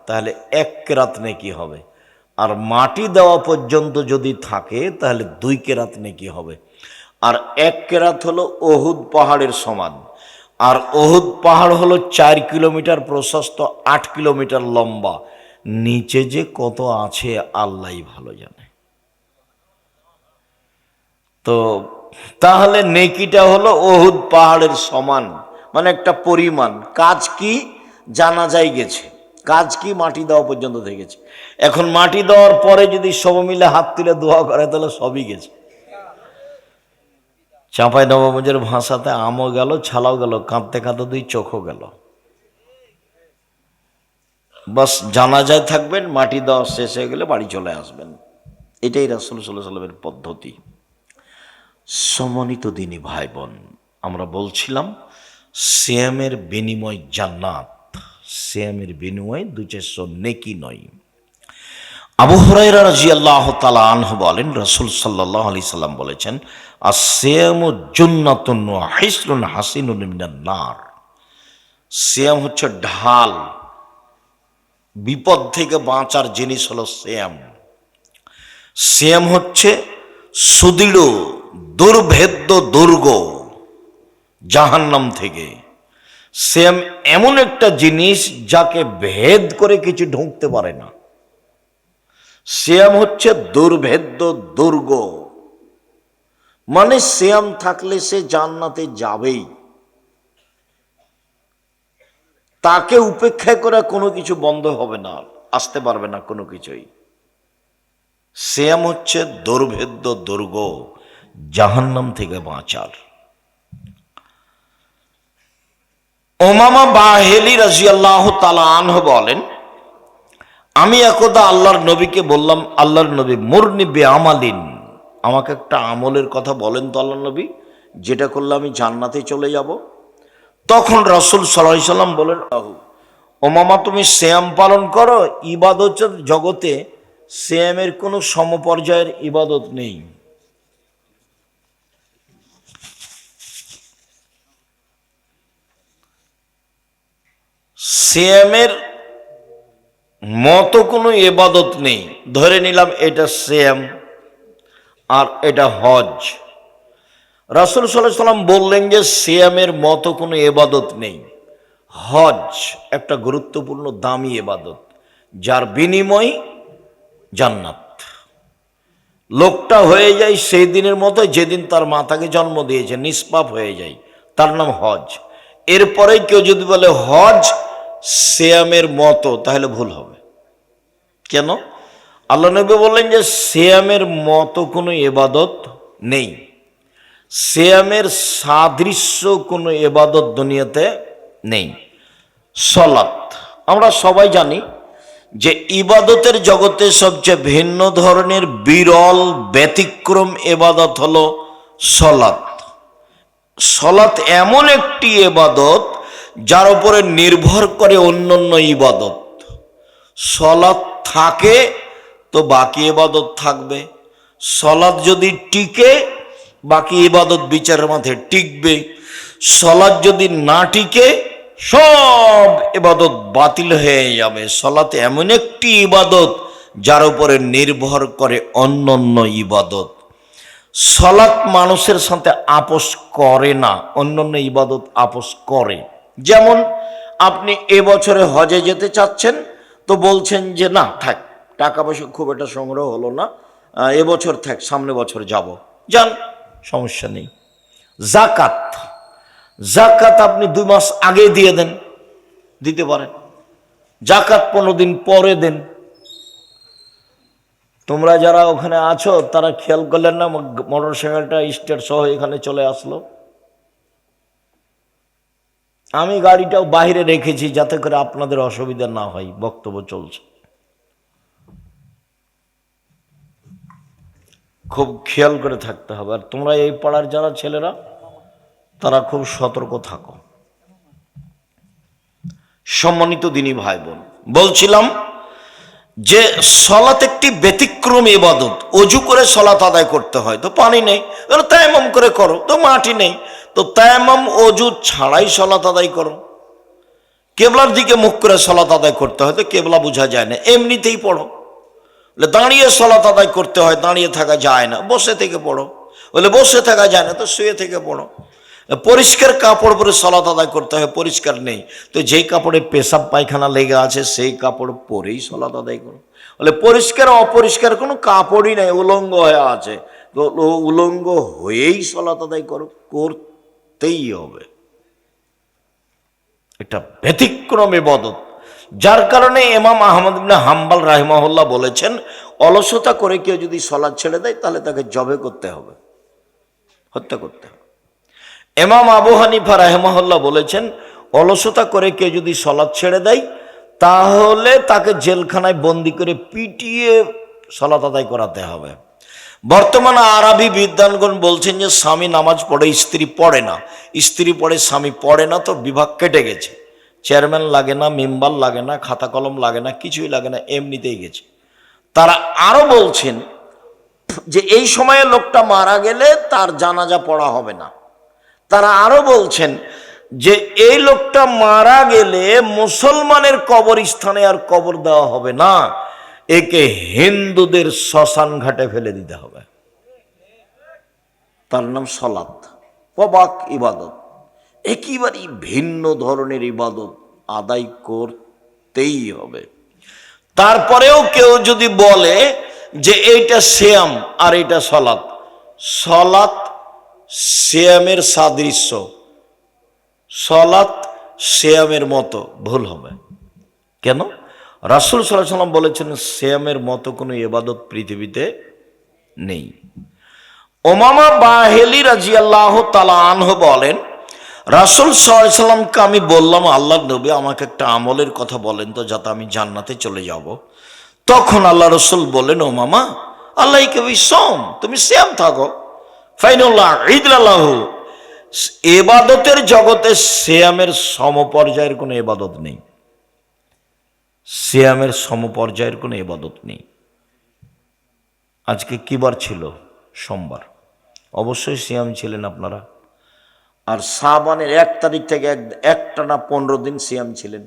তাহলে 1 কেরাত নেকি হবে। আর মাটি দেওয়া পর্যন্ত যদি থাকে, তাহলে 2 কেরাত নেকি হবে। আর 1 কেরাত হলো ওহুদ পাহাড়ের সমান। আর ওহুদ পাহাড় হলো 4 কিলোমিটার প্রশস্ত, 8 কিলোমিটার লম্বা। নিচে যে কত আছে আল্লাহই ভালো জানে। তো তাহলে নেকিটা হলো ওহুদ পাহাড়ের সমান, মানে একটা পরিমাণ। কাজ কি? জানা যায় গেছে। কাজ কি? মাটি দেওয়া পর্যন্ত থেকেছে। এখন মাটি দেওয়ার পরে যদি সব মিলে হাত তুলে দোয়া করে, তাহলে সবই গেছে। চাঁপাই নবাবগঞ্জের ভাষাতে আমও গেল, ছালাও গেল, কাঁদতে কাঁদতে 2 চোখও গেল। বাস জানাজায় থাকবেন, মাটি দেওয়া শেষ হয়ে গেলে বাড়ি চলে আসবেন। এটাই রাসূল সাল্লাল্লাহু আলাইহি সাল্লামের পদ্ধতি। সম্মানিত দিনী ভাই বোন, আমরা বলছিলাম সিয়ামের বিনিময় জান্নাত, সিয়ামের বিনিময় 2-400 নেকি নয়। আবু হুরায়রা রাদিয়াল্লাহু তাআলা আনহু বলেন, রাসূল সাল্লাল্লাহু আলাইহি সাল্লাম বলেছেন, আস-সিয়ামু জুন্নাতুন ওয়া হিসনুন হাসিনুন মিনান নার। সিয়াম হচ্ছে ঢাল, বিপদ থেকে বাঁচার জিনিস হলো সিয়াম। সিয়াম হচ্ছে সুদৃঢ় দুর্ভেদ্য দুর্গ জাহান্নাম থেকে। সিয়াম এমন একটা জিনিস যাকে ভেদ করে কিছু ঢুকতে পারে না। সিয়াম হচ্ছে দুর্ভেদ্য দুর্গ, মানে সিয়াম থাকলে সে জান্নাতে যাবেই। তাকে উপেক্ষা করে কোনো কিছু বন্ধ হবে না, আসতে পারবে না কোনো কিছুই। সিয়াম হচ্ছে দুর্ভেদ্য দুর্গ, জাহান্নাম থেকে বাঁচার। উমামা বাহিলি রাদিয়াল্লাহু তাআলা আনহু বলেন, আমি একদা আল্লাহর নবীকে বললাম, আল্লাহর নবী মুরনি বিআমালিন, আমাকে একটা আমলের কথা বলেন তো আল্লাহর নবী, যেটা করলে আমি জান্নাতে চলে যাব। তখন রাসূল সাল্লাল্লাহু আলাইহি সাল্লাম বলেন, উমামা তুমি সিয়াম পালন করো। ইবাদত জগতে সিয়ামের কোনো সমপর্যায়ের ইবাদত নেই। সিয়ামের মতো কোনো ইবাদত নেই। ধরে নিলাম এটা সিয়াম আর এটা হজ। রাসূল সাল্লাল্লাহু আলাইহি সাল্লাম বললেন যে সিয়ামের মতো কোনো ইবাদত নেই। হজ একটা গুরুত্বপূর্ণ দামি ইবাদত, যার বিনিময় জান্নাত। লোকটা হয়ে যায় সেই দিনের মতো যেদিন তার মাতাকে জন্ম দিয়েছে, নিষ্পাপ হয়ে যায়, তার নাম হজ। এরপরে কেউ যদি বলে হজ সিয়ামের মতো, তাহলে ভুল হবে। কেন? আল্লাহ নবী বললেন যে সিয়ামের মতো কোনো ইবাদত নেই, সিয়ামের সাদৃশ্য কোনো ইবাদত দুনিয়াতে নেই। সলাত আমরা সবাই জানি যে ইবাদতের জগতে সবচেয়ে ভিন্ন ধরনের বিরল ব্যতিক্রম ইবাদত হলো সলাত। সলাত এমন একটি ইবাদত যার উপরে নির্ভর করে অন্যান্য ইবাদত। সলাত থাকে তো বাকি ইবাদত থাকবে, সলাত যদি টিকে বাকি ইবাদত বিচারের মাঝে টিকবে, সলাত যদি না টিকে সব ইবাদত বাতিল হয়ে যাবে। সলাত এমন একটি ইবাদত যার উপরে নির্ভর করে অন্যান্য ইবাদত। সলাত মানুষের সাথে আপোষ করে না, অন্যান্য ইবাদত আপোষ করে। যেমন আপনি এবছরে হজে যেতে চাচ্ছেন, তো বলছেন যে না থাক, টাকা পয়সা খুব একটা সংগ্রহ হলো না, এবছর থাক, সামনে বছর যাব, যান, সমস্যা নেই। জাকাত, জাকাত আপনি 2 মাস আগে দিয়ে দেন, দিতে পারেন। জাকাত 15 দিন পরে দেন। তোমরা যারা ওখানে আছো তারা খেয়াল করলেন না, মোটর সাইকেলটা স্টার্ট সহ এখানে চলে আসলো। আমি গাড়িটাও বাইরে রেখেছি যাতে করে আপনাদের অসুবিধা না হয়, বক্তব্য চলছে। খুব খেয়াল করে থাকতে হবে। আর তোমরা এই পাড়ার যারা ছেলেরা তারা খুব সতর্ক থাকো। সম্মানিত দিনী ভাই বোন, বলছিলাম যে সলাত একটি ব্যতিক্রম ইবাদত। অজু করে সলাত আদায় করতে হয়, তো পানি নেই, তায়াম্মুম করে করো, তো মাটি নেই, তো তায়াম্মুম অজু ছাড়াই সলাত আদায় করো। কেবলার দিকে মুখ করে সলাত আদায় করতে হয়, তো কেবলা বোঝা যায় না, এমনিতেই পড়ো। দাঁড়িয়ে সলাত আদায় করতে হয়, দাঁড়িয়ে থাকা যায় না, বসে থেকে পড়ো। বলে বসে থাকা যায় না, তো শুয়ে থেকে পড়ো। পরিষ্কার কাপড় পরে সলাত আদায় করতে হয়, পরিষ্কার নেই, তো যেই কাপড়ে পেশাব পায়খানা লেগে আছে সেই কাপড় পরেই সলাত আদায় করো। বলে পরিষ্কার অপরিষ্কার কোনো কাপড়ই নেই, উলঙ্গ হয়ে আছে, তো উলঙ্গ হয়েই সলাত আদায় করো, করতেই হবে। এটা ব্যতিক্রম ইবাদত। যার কারণে ইমাম আহমদ ইবনে হাম্বল রাহিমাহুল্লাহ বলেছেন, অলসতা করে কেউ যদি সলাত ছেড়ে দেয় তাহলে তাকে জবে করতে হবে, হত্যা করতে হবে। ইমাম আবু হানিফা রাহিমাহুল্লাহ বলেছেন, অলসতা করে কেউ যদি সলাত ছেড়ে দেয় তাহলে তাকে জেলখানায় বন্দি করে পিটিয়ে সলাত আদায় করাতে হবে। বর্তমানে আরবি বিদ্বানগণ বলছেন যে স্বামী নামাজ পড়ে, স্ত্রী পড়ে না, স্ত্রী পড়ে স্বামী পড়ে না, তো বিভাগ কেটে গেছে। চেয়ারম্যান লাগে না, মেম্বার লাগে না, খাতা কলম লাগে না, কিছুই লাগে না, এমনিতেই গেছে। তারা আরো বলছেন যে এই সময়ে লোকটা মারা গেলে তার জানাজা পড়া হবে না। তারা আরো বলছেন যে এই লোকটা মারা গেলে মুসলমানের কবরস্থানে আর কবর দেওয়া হবে না, একে হিন্দুদের শ্মশান ঘাটে ফেলে দিতে হবে। তার নাম সলাত, অবাক ইবাদত, একেবারেই ভিন্ন ধরনের ইবাদত, আদায় করতেই হবে। তারপরেও কেউ যদি বলে যে এইটা সিয়াম আর এইটা সলাত, সলাত সিয়ামের সাদৃশ্য, সলাত সিয়ামের মতো, ভুল হবে। কেন? রাসূল সাল্লাল্লাহু আলাইহি ওয়াসাল্লাম বলেছেন সিয়ামের মতো কোনো ইবাদত পৃথিবীতে নেই। উমামা বাহিলি রাদিয়াল্লাহু তাআলা আনহু বলেন, রাসূল সাল্লাল্লাহু আলাইহি ওয়াসাল্লামকে আমি বললাম, আল্লাহর নবী আমাকে একটা আমলের কথা বলেন তো যাতে আমি জান্নাতে চলে যাব। তখন আল্লাহ রাসূল বলেন, উমামা আল্লাহকে বিসম, তুমি সিয়াম থাকো, ফাইনাল্লাহ ঈদুল্লাহু। ইবাদতের জগতে সিয়ামের সমপর্যায়ের কোনো ইবাদত নেই, সিয়ামের সমপর্যায়ের কোনো ইবাদত নেই। আজকে কি বার ছিল? সোমবার। অবশ্যই সিয়াম ছিলেন আপনারা। আর শাবানের 1 তারিখ থেকে একটানা 15 দিন সিয়াম ছিলেন।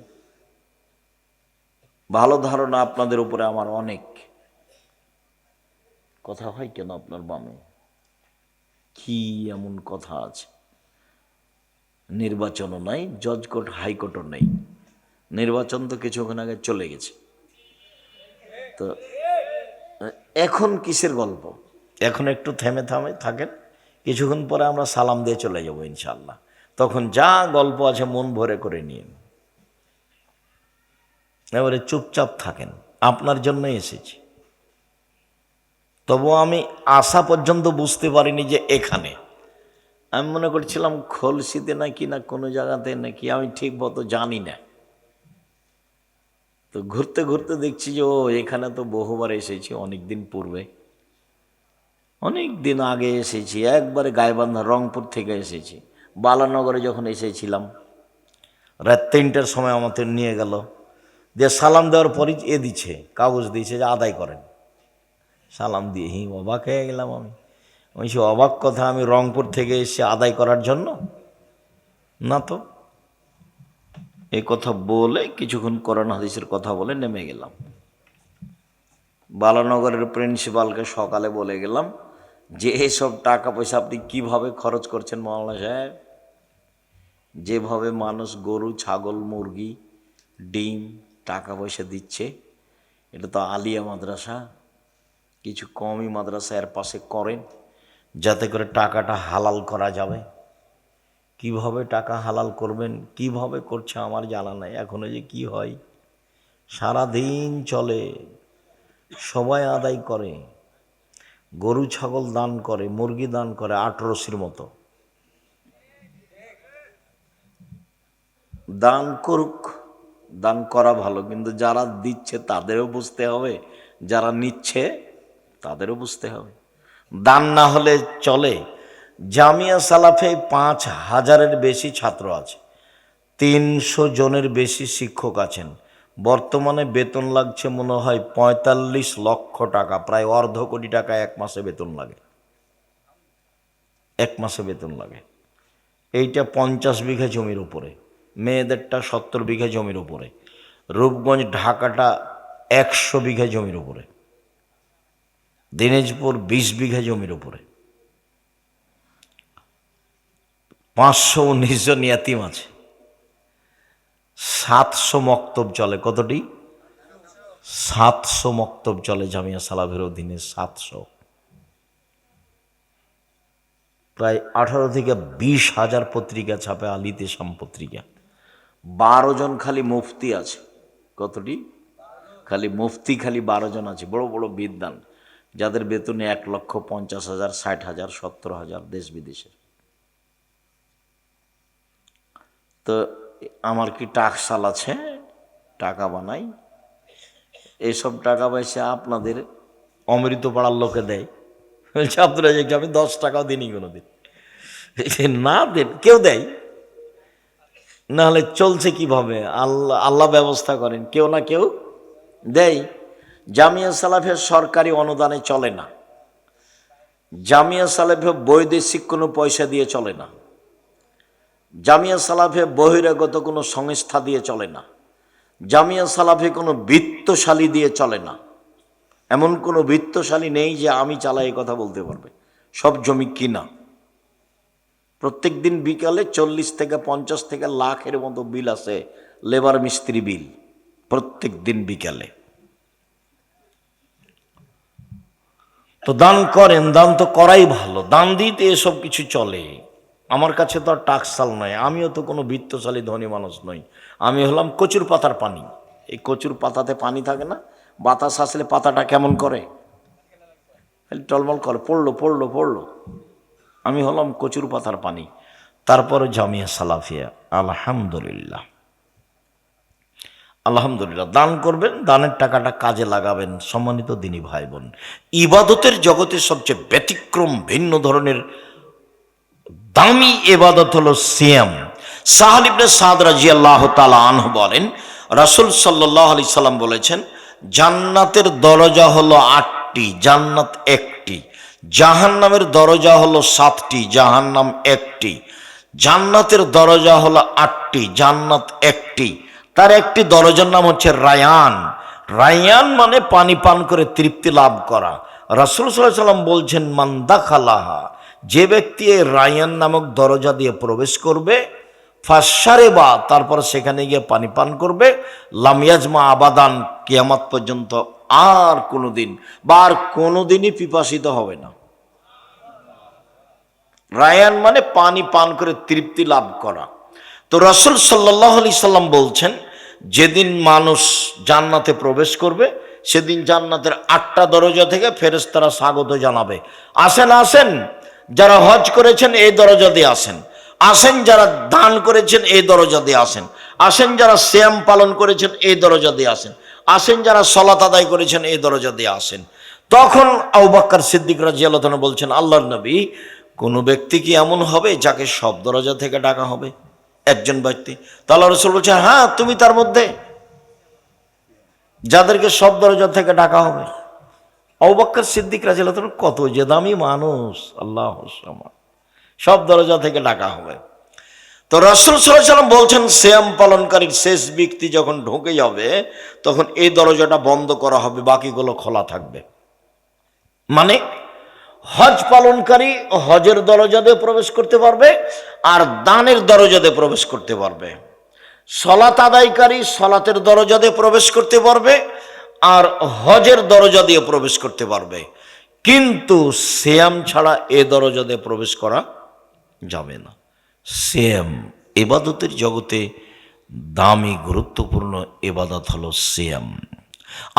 ভালো ধারণা আপনাদের উপরে আমার অনেক। কথা হয় কেন আপনার বামে? কি এমন কথা আছে? নির্বাচনও নাই, জজ কোর্ট হাইকোর্টও নেই, নির্বাচন তো কিছুক্ষণ আগে চলে গেছে। তো এখন কিসের গল্প? এখন একটু থেমে থাকেন, কিছুক্ষণ পরে আমরা সালাম দিয়ে চলে যাব ইনশাল্লাহ। তখন যা গল্প আছে মন ভরে করে নিন, এবারে চুপচাপ থাকেন, আপনার জন্যই এসেছি। তবু আমি আসা পর্যন্ত বুঝতে পারিনি যে এখানে, আমি মনে করছিলাম খলসিতে নাকি না কোনো জায়গাতে নাকি, আমি ঠিক মতো জানি না। তো ঘুরতে ঘুরতে দেখছি যে ও এখানে তো বহুবার এসেছি, অনেক দিন পূর্বে, অনেক দিন আগে এসেছি, একবারে গাইবান্ধা রংপুর থেকে এসেছি। বালানগরে যখন এসেছিলাম রাত 3টার সময় আমাদের নিয়ে গেল, দিয়ে সালাম দেওয়ার পরই দিচ্ছে কাগজ দিয়েছে যে আদায় করেন। সালাম দিয়ে অবাক হয়ে গেলাম আমি। সে অবাক কথা, আমি রংপুর থেকে এসে আদায় করার জন্য না তো। এই কথা বলে কিছুক্ষণ কোরআন হাদিসের কথা বলে নেমে গেলাম। বালানগরের প্রিন্সিপালকে সকালে বলে গেলাম যে এসব টাকা পয়সা আপনি কিভাবে খরচ করছেন মাওলানা সাহেব? যেভাবে মানুষ গরু, ছাগল, মুরগি, ডিম টাকা পয়সা দিচ্ছে, এটা তো আলিয়া মাদ্রাসা, কিছু কমই মাদ্রাসা এর পাশে করেন যাতে করে টাকাটা হালাল করা যাবে। কিভাবে টাকা হালাল করবেন, কিভাবে করছে আমার জানা নাই। এখনো যে কি হয়, সারাদিন চলে, সবাই আদায় করে, গরু ছাগল দান করে, মুরগি দান করে, 18 মতো। দান করুক, দান করা ভালো, কিন্তু যারা দিচ্ছে তাদেরও বুঝতে হবে, যারা নিচ্ছে তাদেরও বুঝতে হবে। দান না হলে চলে। জামিয়া সালাফে 5000-এর বেশি ছাত্র আছে, 300 জনের বেশি শিক্ষক আছেন। বর্তমানে বেতন লাগছে মনে হয় 45 লক্ষ টাকা, প্রায় 1.5 কোটি টাকা এক মাসে বেতন লাগে, এক মাসে বেতন লাগে। এইটা 50 বিঘা জমির উপরে, মেয়েদেরটা 70 বিঘা জমির উপরে, রূপগঞ্জ ঢাকাটা 100 বিঘা জমির উপরে, দিনাজপুর 20 বিঘা জমির উপরে, 519 জন ইয়াতিম আছে, 700 মক্তব চলে। কতটি? 700 মক্তব চলে জামিয়া সালাফের অধীনে, 700। প্রায় 18 থেকে 20 হাজার পত্রিকা ছাপে, আলিতে সাম পত্রিকা। 12 জন খালি মুফতি আছে। কতটি? খালি মুফতি খালি 12 জন আছে, বড় বড় বিদ্বান, যাদের বেতনে 1,50,000, 60,000, 70,000 দেশ বিদেশের। তো আমার কি টাকশাল আছে? টাকা বানাই, এইসব টাকা পয়সা আপনাদের অমৃত পাড়ার লোকে দেয়। বলছে আব্দুল রাজ্জাক, আমি 10 টাকাও দিইনি কোনোদিন। না দেন, কেউ দেয় না হলে চলছে কিভাবে? আল্লাহ ব্যবস্থা করেন, কেউ না কেউ দেয়। জামিয়া সালাফের সরকারি অনুদানে চলে না, জামিয়া সালাফে বৈদেশিক কোনো পয়সা দিয়ে চলে না, জামিয়া সালাফে বহিরাগত কোনো সংস্থা দিয়ে চলে না, জামিয়া সালাফে কোনো বিত্তশালী দিয়ে চলে না। এমন কোনো বিত্তশালী নেই যে আমি চালাই এই কথা বলতে পারবে। সব জমি কিনা। প্রত্যেক দিন বিকালে 40 থেকে 50 থেকে লাখের মতো বিল আছে, লেবার মিস্ত্রি বিল, প্রত্যেক দিন বিকালে। তো দান করেন, দান তো করাই ভালো, দান দিতে এসব কিছু চলে। আমার কাছে তো আর টাকশাল নয়, আমিও তো কোনো বিত্তশালী ধনী মানুষ নই। আমি হলাম কচুর পাতার পানি। এই কচুর পাতাতে পানি থাকে না, বাতাস আসলে পাতাটা কেমন করে, টলমল করে, পড়লো পড়লো পড়লো। আমি হলাম কচুর পাতার পানি। তারপরে জামিয়া সালাফিয়া, আলহামদুলিল্লাহ, আলহামদুলিল্লাহ। দান করবেন, দানের টাকাটা কাজে লাগাবেন। সম্মানিত দিনী ভাই বোন, ইবাদতের জগতে সবচেয়ে ব্যতিক্রম ভিন্ন ধরনের দামি ইবাদত হলো সিয়াম। সাহাল ইবনে সাদ রাদিয়াল্লাহু তাআলা আনহু বলেন, রাসূল সাল্লাল্লাহু আলাইহি সাল্লাম বলেছেন, জান্নাতের দরজা হলো 8টি, জান্নাত 1টি। জাহান্নামের দরজা হলো 7টি, জাহান্নাম 1টি। জান্নাতের দরজা হলো 8টি, জান্নাত 1টি। তার একটি দরজার নাম হচ্ছে রায়ান। রায়ান মানে পানি পান করে তৃপ্তি লাভ করা। রাসূল সাল্লাল্লাহু আলাইহি সাল্লাম বলছেন, মান দাখালাহা, যে ব্যক্তি এই রায়ান নামক দরজা দিয়ে প্রবেশ করবে, ফাঁসারে বা, তারপর সেখানে গিয়ে পানি পান করবে, লামিয়াজমা আবাদান, কিয়ামত পর্যন্ত আর কোনোদিন বা আর কোনোদিনই পিপাসিত হবে না। রায়ান মানে পানি পান করে তৃপ্তি লাভ করা। তো রাসূল সাল্লাল্লাহু আলাইহি সাল্লাম বলছেন, যেদিন মানুষ জান্নাতে প্রবেশ করবে সেদিন জান্নাতের 8টা দরজা থেকে ফেরেশতারা স্বাগত জানাবে, আসেন আসেন, যারা হজ করেছেন এই দরজা দিয়ে আসেন, আসেন যারা দান করেছেন এই দরজা দিয়ে আসেন, আসেন যারা সিয়াম পালন করেছেন এই দরজা দিয়ে আসেন, আসেন যারা সালাত আদায় করেছেন এই দরজা দিয়ে আসেন। তখন আবু বকর সিদ্দিক রাদিয়াল্লাহু তাআলা বলছেন, আল্লাহর নবী, কোন ব্যক্তি কি এমন হবে যাকে সব দরজা থেকে ডাকা হবে? একজন ব্যক্তি। তো আল্লাহ রাসূল বলছেন, হ্যাঁ তুমি তার মধ্যে, যাদেরকে সব দরজা থেকে ডাকা হবে। আবু বকর সিদ্দিক রাদিয়াল্লাহু তাআলা কত যে দামি মানুষ, আল্লাহুস সামাদ, সব দরজা থেকে ডাকা হবে। তো রাসূল সাল্লাল্লাহু আলাইহি ওয়াসাল্লাম বলছেন, সিয়াম পালনকারীর শেষ ব্যক্তি যখন ঢুকে যাবে তখন এই দরজাটা বন্ধ করা হবে, বাকিগুলো খোলা থাকবে। মানে হজ পালনকারী হজের দরজা দিয়ে প্রবেশ করতে পারবে আর দানের দরজা দিয়ে প্রবেশ করতে পারবে, সালাত আদায়কারী সালাতের দরজা দিয়ে প্রবেশ করতে পারবে আর হজের দরজা দিয়ে প্রবেশ করতে পারবে। কিন্তু সিয়াম ছাড়া এ দরজা দিয়ে প্রবেশ করা যাবে না। সিয়াম ইবাদতের জগতে দামি গুরুত্বপূর্ণ ইবাদত হলো সিয়াম।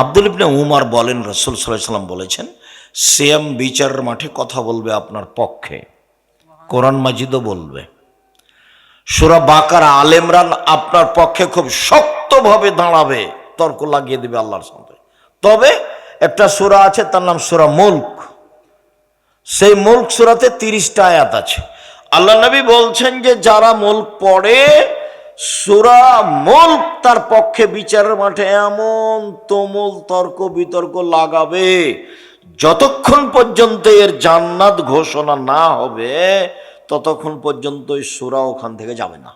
আব্দুল ইবনে উমর বলেন, রাসূল সাল্লাল্লাহু আলাইহি ওয়াসাল্লাম বলেছেন, সিয়াম বিচারের মাঠে কথা বলবে আপনার পক্ষে, কোরআন মাজিদও বলবে, সূরা বাকারা, আলে ইমরান আপনার পক্ষে খুব শক্তভাবে দাঁড়াবে, তর্ক লাগিয়ে দেবে আল্লাহর সাথে। তবে একটা সূরা আছে তার নাম সূরা মুলক, সেই মুলক সূরাতে 30টা আয়াত আছে। আল্লাহ নবী বলছেন যে যারা মুলক পড়ে, সূরা মুলক তার পক্ষে বিচারের মাঠে এমন তুমুল তর্ক বিতর্ক লাগাবে, যতক্ষণ পর্যন্ত এর জান্নাত ঘোষণা না হবে ততক্ষণ পর্যন্ত এই সূরা ওখান থেকে যাবে না।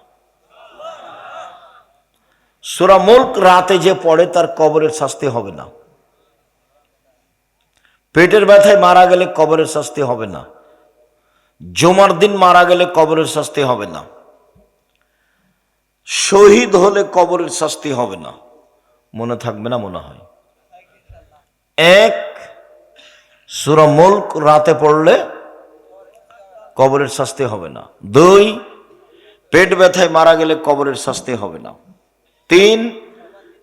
সূরা মুলক রাতে যে পড়ে তার কবরের শাস্তি হবে না, পেটের ব্যথায় মারা গেলে কবরের শাস্তি হবে না, জুমার দিন মারা গেলে কবরের শাস্তি হবে না, শহীদ হলে কবরের শাস্তি হবে না। মনে থাকবে না মনে হয়? এক, সূরা মুলক রাতে পড়লে কবরের শাস্তি হবে না। 2, পেট ব্যথায় মারা গেলে কবরের শাস্তি হবে না। 3,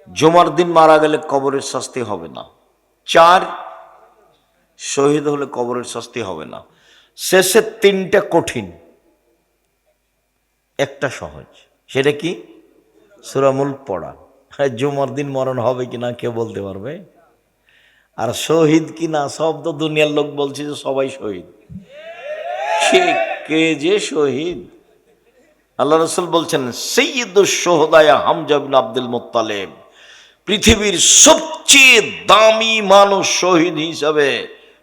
জুমার দিন মারা গেলে কবরের শাস্তি হবে না। 4, শহীদ হলে কবরের শাস্তি হবে না। শেষে 3টা কঠিন, একটা সহজ। সেটা কি? সূরা মুলক পড়া। জুমার দিন মরণ হবে কিনা কে বলতে পারবে? আর শহীদ কিনা সব তো দুনিয়ার লোক বলছে যে সবাই শহীদ, কে যে শহীদ? আল্লাহ রাসূল বলছেন, সাইয়্যিদুশ শুহাদা হামজা বিন আব্দুল মুত্তালিব, পৃথিবীর সবচেয়ে দামি মানুষ শহীদ হিসাবে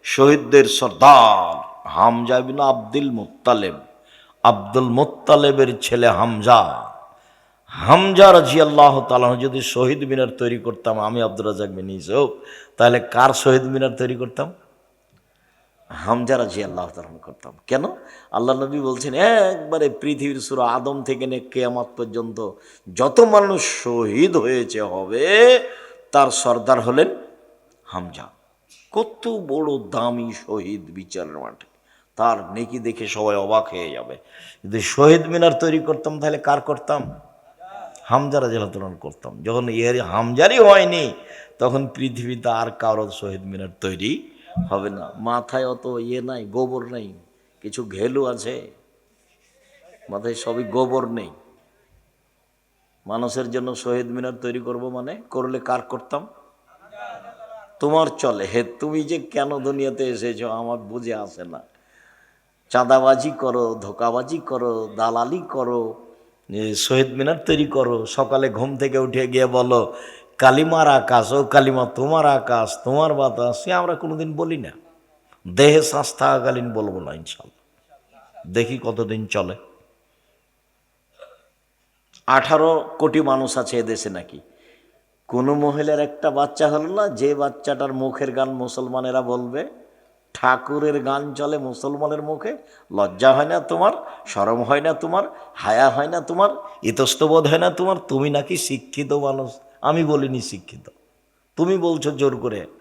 শহীদদের সর্দার হামজা বিন আব্দুল মুত্তালিব, আব্দুল মুত্তালিবের ছেলে হামজা। হামজা রাদিয়াল্লাহু তাআলা যদি শহীদ মিনার তৈরি করতাম আমি আব্দুর রাজ্জাক বিন ইউসুফ, তাহলে কার শহীদ মিনার তৈরি করতাম? হামজা রাদিয়াল্লাহু তাআলা করতাম। কেন? আল্লাহ নবী বলছেন, একবারে পৃথিবীর সূরা আদম থেকে নিয়ে কিয়ামত পর্যন্ত যত মানুষ শহীদ হয়েছে হবে তার সর্দার হলেন হামজা। কত বড় দামি শহীদ বিচারের মাঠে, তার নেকি দেখে সবাই অবাক হয়ে যাবে। যদি শহীদ মিনার তৈরি করতাম তাহলে কার করতাম? হামজা রাদিয়াল্লাহু তাআলা করতাম। যখন এর হামজারই হয়নি তখন পৃথিবীতে আর কারো শহীদ মিনার তৈরি হবে না। মাথায় অত নাই, গোবর নেই, কিছু ঘেলু আছে মাথায়, সবই গোবর নেই। মানুষের জন্য শহীদ মিনার তৈরি করব মানে, করলে কার করতাম? তোমার চলে। হে, তুমি যে কেন দুনিয়াতে এসেছো আমার বুঝে আসে না। চাঁদাবাজি করো, ধোকাবাজি করো, দালালি করো, শহীদ মিনার তৈরি করো। সকালে ঘুম থেকে উঠে গিয়ে বলো কালিমার আকাশ, ও কালিমা তোমার আকাশ, তোমার বাতাস, সে আমরা কোনোদিন বলি না। দেহে শ্বাস থাকাকালীন বলবো না ইনশাল্লাহ। দেখি কতদিন চলে। 18 কোটি মানুষ আছে এদেশে, নাকি কোনো মহিলার একটা বাচ্চা হলো না যে বাচ্চাটার মুখের গান মুসলমানেরা বলবে ঠাকুরের গান চলে মুসলমানের মুখে, লজ্জা হয় না তোমার, শরম হয় না তোমার, হায়া হয় না তোমার, ইতস্তবোধ হয় না তোমার? তুমি নাকি শিক্ষিত মানুষ, আমি বলিনি শিক্ষিত, তুমি বলছো জোর করে।